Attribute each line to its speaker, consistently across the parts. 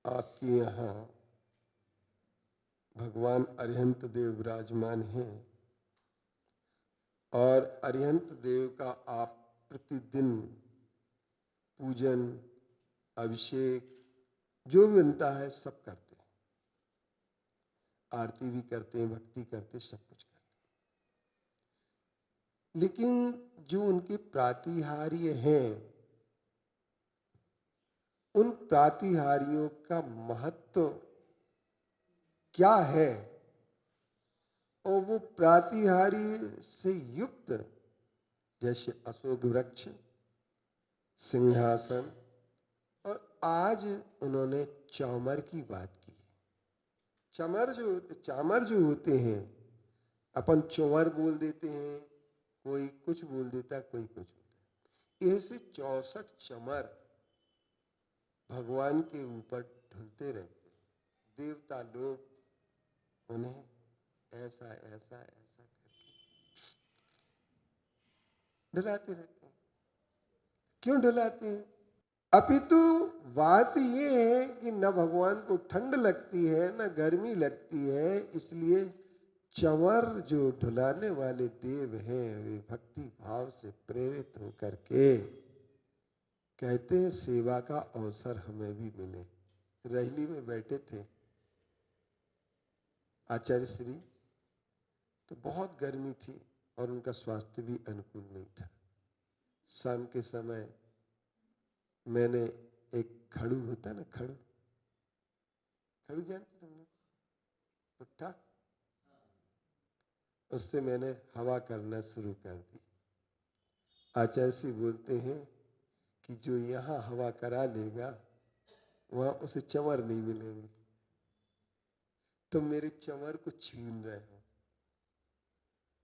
Speaker 1: आपके यहाँ भगवान अरिहंत देव विराजमान हैं और अरिहंत देव का आप प्रतिदिन पूजन, अभिषेक जो भी बनता है सब करते हैं, आरती भी करते हैं, भक्ति करते हैं, सब कुछ करते हैं। लेकिन जो उनके प्रातिहार्य हैं, उन प्रातिहार्यों का महत्व क्या है और वो प्रातिहार्य से युक्त जैसे अशोक वृक्ष, सिंहासन, और आज उन्होंने चामर की बात की। चामर जो होते हैं, अपन चौवर बोल देते हैं, कोई कुछ बोल देता है, कोई कुछ होता है। ऐसे 64 चमर भगवान के ऊपर ढलते रहते हैं। देवता लोग उन्हें ऐसा ऐसा ऐसा करके ढलाते रहते हैं। क्यों ढलाते हैं? अपितु बात ये है कि न भगवान को ठंड लगती है न गर्मी लगती है, इसलिए चंवर जो ढुलाने वाले देव हैं वे भक्ति भाव से प्रेरित होकर के कहते हैं सेवा का अवसर हमें भी मिले। रैली में बैठे थे आचार्य श्री, तो बहुत गर्मी थी और उनका स्वास्थ्य भी अनुकूल नहीं था। शाम के समय मैंने एक खड़ू होता ना, खड़ू जानते तुमने, पुट्ठा, उससे मैंने हवा करना शुरू कर दी। आचार्य श्री बोलते हैं कि जो यहाँ हवा करा लेगा वहां उसे चंवर नहीं मिलेंगे। तुम मेरे चंवर को छीन रहे हो,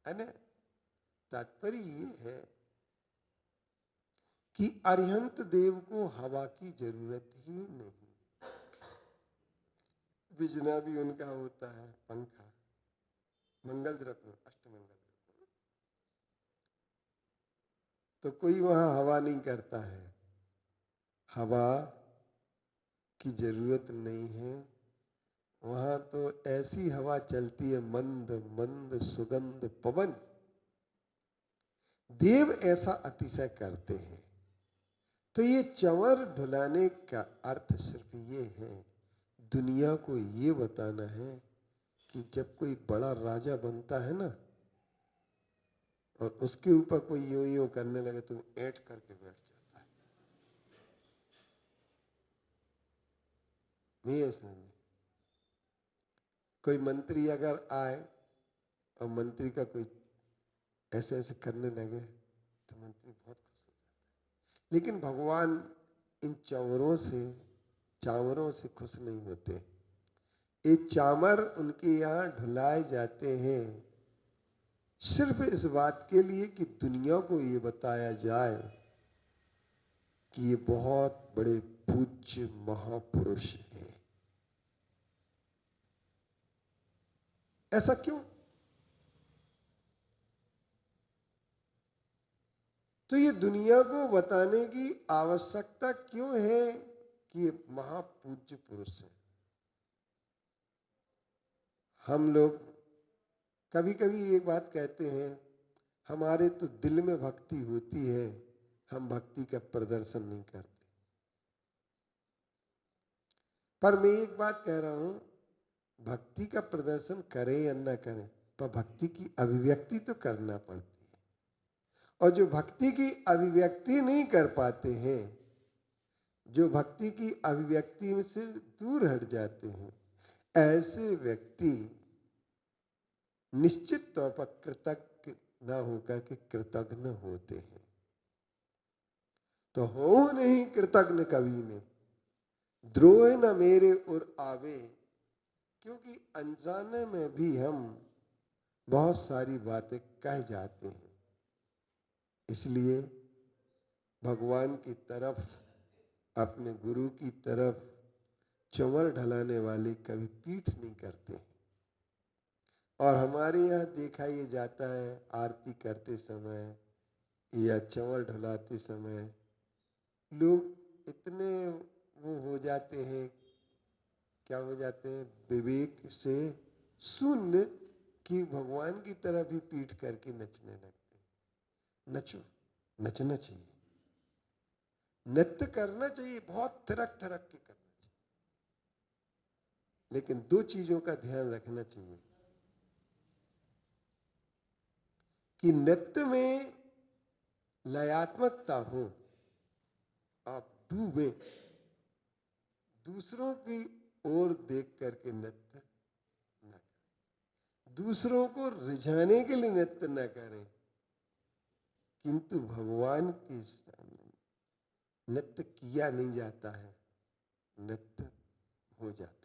Speaker 1: है ना। तात्पर्य ये है कि अरिहंत देव को हवा की जरूरत ही नहीं। बिजना भी उनका होता है, पंखा, मंगल द्रव्य, अष्टमंगल द्रव्य, तो कोई वहां हवा नहीं करता है। हवा की जरूरत नहीं है वहां, तो ऐसी हवा चलती है, मंद मंद सुगंध पवन। देव ऐसा अतिशय करते हैं। तो ये चंवर ढुलाने का अर्थ सिर्फ ये है, दुनिया को ये बताना है कि जब कोई बड़ा राजा बनता है ना और उसके ऊपर कोई यूं यूं करने लगे तो ऐंठ करके बैठ जाता है। नहीं ऐसा नहीं। कोई मंत्री अगर आए और मंत्री का कोई ऐसे ऐसे करने लगे तो मंत्री बहुत खुश हो जाता है। लेकिन भगवान इन चावरों से खुश नहीं होते। ये चामर उनके यहाँ ढुलाए जाते हैं सिर्फ इस बात के लिए कि दुनिया को ये बताया जाए कि ये बहुत बड़े पूज्य महापुरुष हैं। ऐसा क्यों? तो ये दुनिया को बताने की आवश्यकता क्यों है कि ये महापूज्य पुरुष है। हम लोग कभी कभी एक बात कहते हैं, हमारे तो दिल में भक्ति होती है, हम भक्ति का प्रदर्शन नहीं करते। पर मैं एक बात कह रहा हूं, भक्ति का प्रदर्शन करें या न करें, पर भक्ति की अभिव्यक्ति तो करना पड़ती है। और जो भक्ति की अभिव्यक्ति नहीं कर पाते हैं, जो भक्ति की अभिव्यक्ति से दूर हट जाते हैं, ऐसे व्यक्ति निश्चित तौर पर कृतज्ञ न होकर के कृतज्ञ होते हैं। तो हो नहीं कृतज्ञ कभी ने, द्रोह न मेरे उर आवे। क्योंकि अनजाने में भी हम बहुत सारी बातें कह जाते हैं, इसलिए भगवान की तरफ, अपने गुरु की तरफ चंवर ढलाने वाले कभी पीठ नहीं करते हैं। और हमारे यहाँ देखा ये जाता है आरती करते समय या चंवर ढुलाते समय लोग इतने वो हो जाते हैं, क्या हो जाते हैं, विवेक से शून्य कि भगवान की तरफ ही पीठ करके नचने लगते हैं। नचो, नचना चाहिए, नृत्य करना चाहिए, बहुत थिरक थिरक के करना चाहिए, लेकिन दो चीजों का ध्यान रखना चाहिए कि नृत्य में लयात्मकता हो, आप डूबे, दूसरों की ओर देख करके नृत्य न करें, दूसरों को रिझाने के लिए नृत्य न करें, किंतु भगवान के सामने नृत्य किया नहीं जाता है, नृत्य हो जाता है।